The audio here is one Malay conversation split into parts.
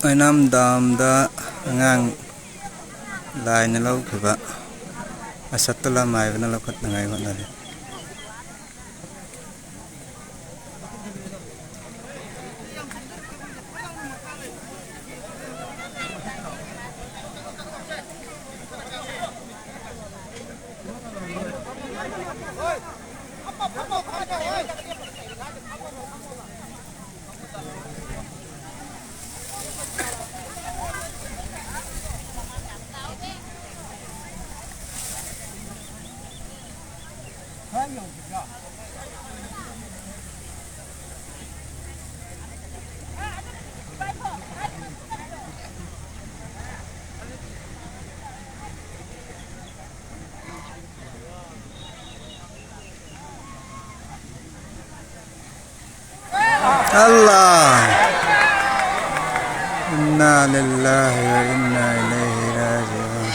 Ainam dam da ngang lai na lau khiba asatula mai na lau khat ngai wa na le Allah inna lillahi wa inna ilaihi raji'un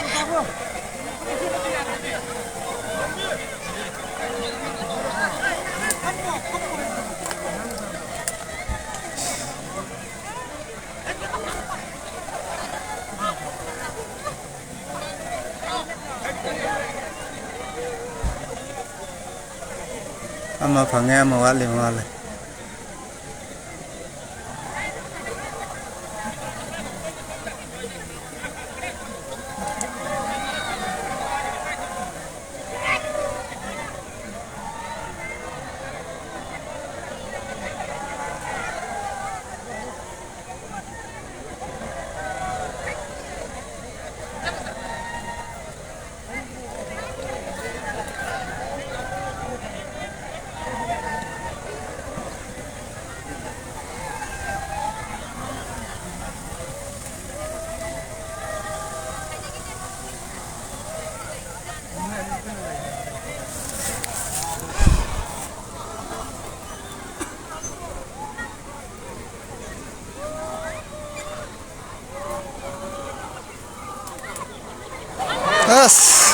ama phange ama wale wale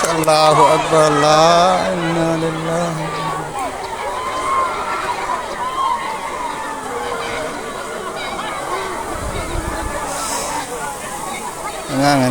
Allahu Akbar la inna lillahi ngang